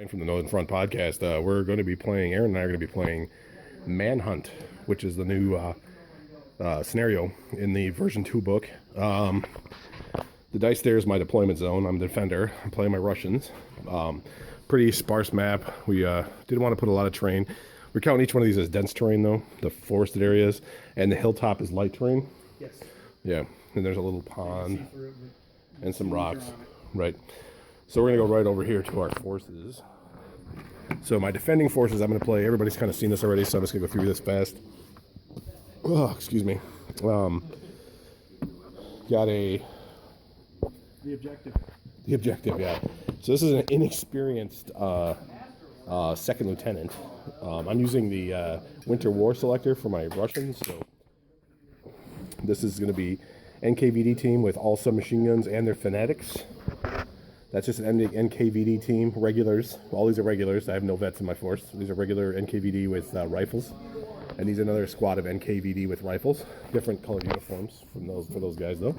from the Northern Front podcast. We're going to be playing, Aaron and I are going to be playing Manhunt, which is the new scenario in the version 2 book. The dice there is my deployment zone. I'm the defender. I'm playing my Russians. Pretty sparse map. We didn't want to put a lot of terrain. We're counting each one of these as dense terrain, though, the forested areas, and the hilltop is light terrain. Yes. Yeah, and there's a little pond and some rocks. Right. So we're going to go right over here to our forces. So my defending forces, I'm going to play. Everybody's kind of seen this already, so I'm just going to go through this fast. Oh, excuse me. Got the objective. The objective, yeah. So this is an inexperienced second lieutenant. I'm using the Winter War selector for my Russians. So this is going to be NKVD team with all submachine guns and their fanatics. That's just an NKVD team, regulars. All these are regulars. I have no vets in my force. These are regular NKVD with rifles. And these are another squad of NKVD with rifles. Different colored uniforms for those guys, though.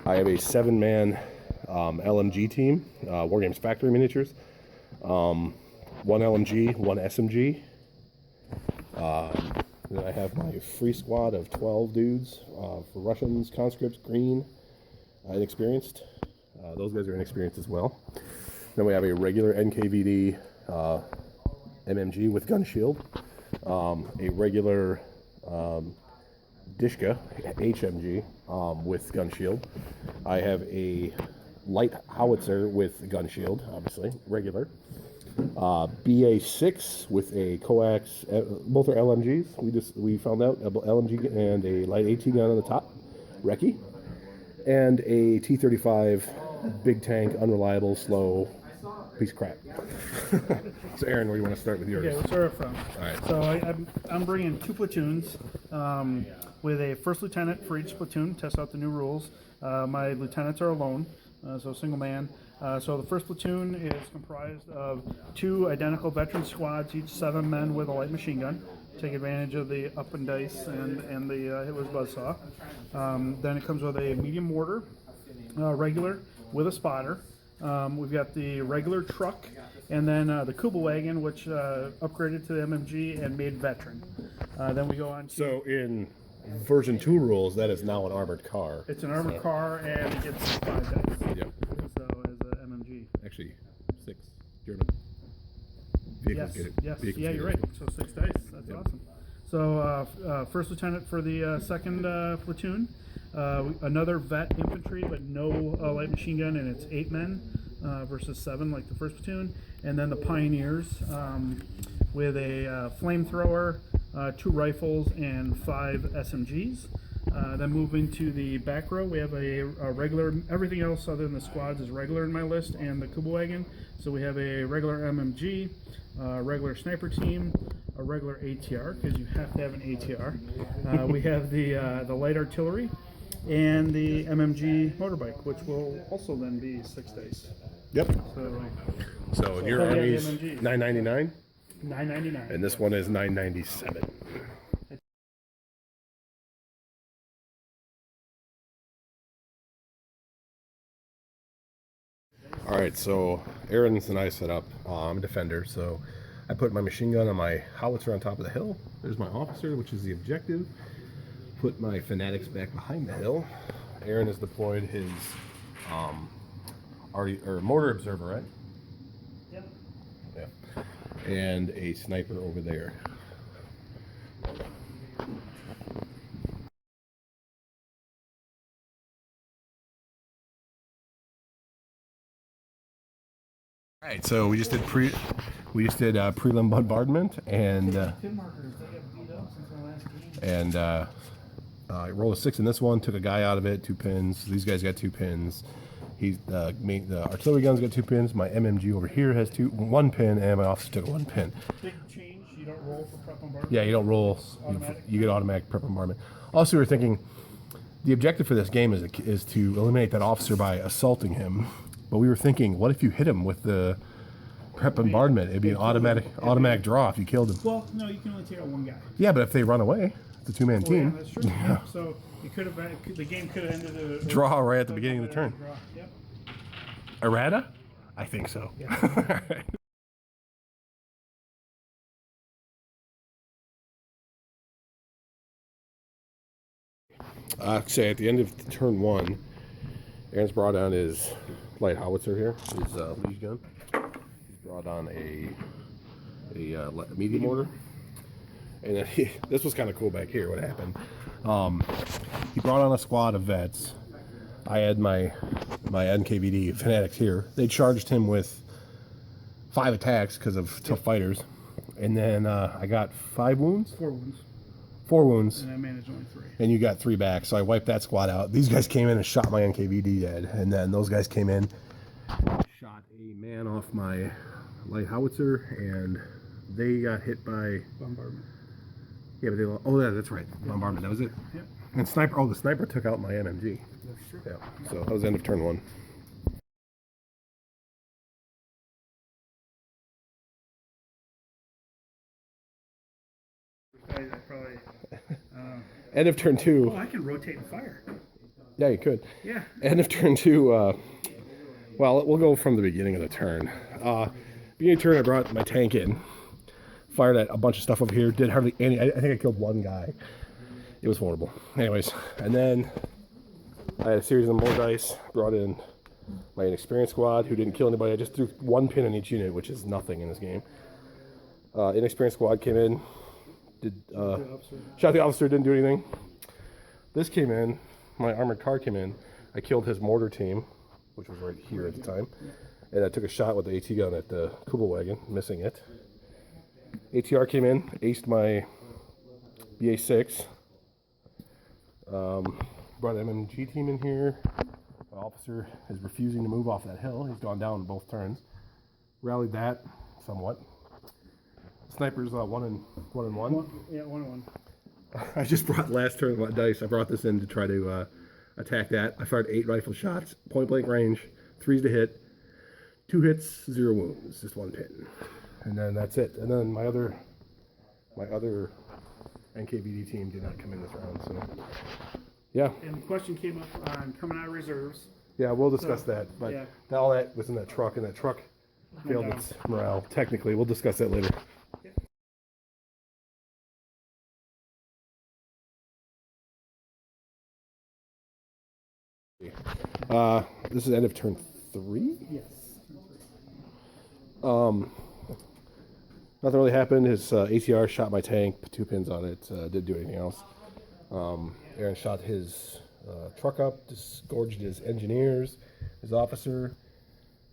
I have a 7-man LMG team, War Games Factory Miniatures. 1 LMG, 1 SMG. Then I have my free squad of 12 dudes for Russians, conscripts, green, inexperienced. Those guys are inexperienced as well. Then we have a regular NKVD MMG with gun shield, a regular Dishka HMG with gun shield. I have a light howitzer with gun shield, obviously, regular. BA6 with a coax, both are LMGs. We found out LMG and a light AT gun on the top, recce, and a T-35 big tank, unreliable, slow piece of crap. So Aaron, where do you want to start with yours? Okay, we'll start from. All right. So I'm bringing 2 platoons with a first lieutenant for each platoon. Test out the new rules. My lieutenants are alone, so single man. So the first platoon is comprised of 2 identical veteran squads, each 7 men with a light machine gun. Take advantage of the up and dice and the Hitler's buzzsaw. Then it comes with a medium mortar, regular, with a spotter. We've got the regular truck, and then the Kuba wagon, which upgraded to the MMG and made veteran. Then we go on to... So in version 2 rules, that is now an armored car. It's an armored car, and it gets 5 dice. Yep. So as a MMG. Actually, 6 German vehicles get it. Yes, Vehicles yeah, get you're it. right. So 6 dice. That's awesome. So first lieutenant for the second platoon. Another vet infantry, but no light machine gun, and it's 8 men versus 7 like the first platoon. And then the pioneers with a flamethrower, 2 rifles, and 5 SMGs. Then moving to the back row, we have a regular, everything else other than the squads is regular in my list, and the Kuba wagon. So we have a regular MMG, regular sniper team, a regular ATR, because you have to have an ATR. We have the light artillery, and the MMG motorbike, which will also then be 6 days. Yep. So your army's $9.99, $9.99, and this one is $9.97. All right, so Aaron and I set up. I'm a defender, so I put my machine gun on my howitzer on top of the hill. There's my officer, which is the objective. Put my fanatics back behind the hill. Aaron has deployed his mortar observer, right? Yep. Yeah. And a sniper over there. All right, so we just did prelim bombardment, and I rolled a 6 in this one. Took a guy out of it, 2 pins. These guys got 2 pins. The artillery guns got 2 pins. My MMG over here has 1 pin, and my officer took 1 pin. Big change. You don't roll for prep bombardment. Yeah, you don't roll. You get automatic prep bombardment. Also, we were thinking the objective for this game is to eliminate that officer by assaulting him. But we were thinking, what if you hit him with the prep bombardment? It'd be an automatic draw if you killed him. Well, no, you can only take out 1 guy. Yeah, but if they run away, it's a 2-man team. Yeah, that's true. Yeah. So you could have the game could have ended draw right at the beginning of the turn. Yep. Errata? I think so. Yeah. Say at the end of turn 1, Aaron's brought on his light howitzer here, his leash gun. He's brought on a medium mortar. And then this was kind of cool back here. What happened? He brought on a squad of vets. I had my NKVD fanatics here. They charged him with 5 attacks because of tough fighters, and then I got 5 wounds. 4 wounds. 4 wounds. And I managed only 3. And you got 3 back. So I wiped that squad out. These guys came in and shot my NKVD dead, and then those guys came in, shot a man off my light howitzer, and they got hit by Bombardment. Yeah, but they. Oh, yeah, that's right. Bombardment. That was it. Yep. And sniper. Oh, the sniper took out my MMG. That's true. Yeah. So that was the end of turn 1. I probably. End of turn 2. Oh, I can rotate and fire. Yeah, you could. Yeah. End of turn 2. Well, we'll go from the beginning of the turn. Beginning of turn, I brought my tank in, fired at a bunch of stuff over here. Did hardly any. I think I killed 1 guy. It was horrible. Anyways, and then I had a series of more dice. Brought in my inexperienced squad who didn't kill anybody. I just threw 1 pin in each unit, which is nothing in this game. Inexperienced squad came in, shot the officer, didn't do anything. This came in, my armored car came in. I killed his mortar team, which was right here at the time, and I took a shot with the AT gun at the Kubelwagen, missing it. ATR came in, aced my BA6. Brought an MMG team in here. My officer is refusing to move off that hill. He's gone down both turns. Rallied that somewhat. Sniper's 1 and 1. Yeah, 1 and 1. I just brought last turn dice. I brought this in to try to attack that. I fired 8 rifle shots, point blank range, 3s to hit, 2 hits, 0 wounds, just 1 pin, and then that's it. And then my other NKVD team did not come in this round. So yeah. And the question came up on coming out of reserves. Yeah, we'll discuss that. But yeah. all that was in that truck, and that truck failed its morale. Technically, we'll discuss that later. This is end of turn 3? Yes. Nothing really happened. His ATR shot my tank, put 2 pins on it, didn't do anything else. Aaron shot his truck up, disgorged his engineers, his officer,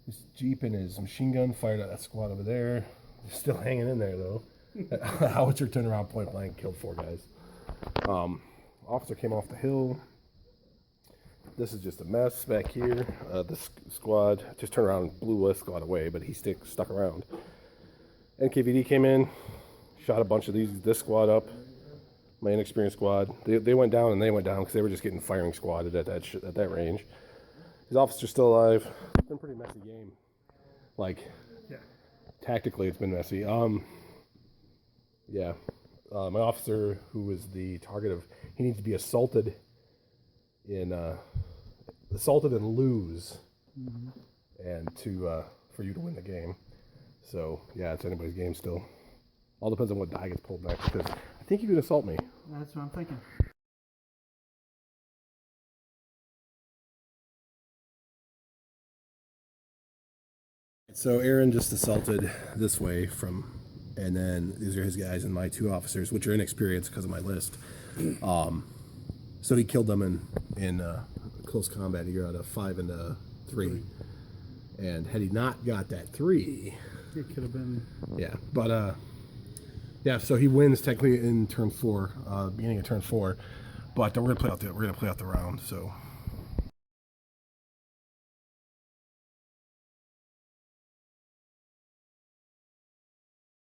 his Jeep and his machine gun, fired at that squad over there. They're still hanging in there, though. Howitzer turned around point blank, killed 4 guys. Officer came off the hill. This is just a mess back here. This squad just turned around and blew this squad away, but he stuck around. NKVD came in, shot a bunch of this squad up. My inexperienced squad. They went down and they went down because they were just getting firing squatted at that range. His officer's still alive. It's been a pretty messy game. Like, yeah. Tactically, it's been messy. Yeah. My officer, who was the target of, he needs to be assaulted and lose, and for you to win the game. So yeah, it's anybody's game still. All depends on what die gets pulled next, because I think you can assault me. That's what I'm thinking. So Aaron just assaulted this way and then these are his guys and my 2 officers, which are inexperienced because of my list. So he killed them in close combat. He got a 5 and a 3. And had he not got that 3, it could have been. Yeah, but yeah. So he wins technically in turn 4, beginning of turn 4. But we're gonna play out the round. So.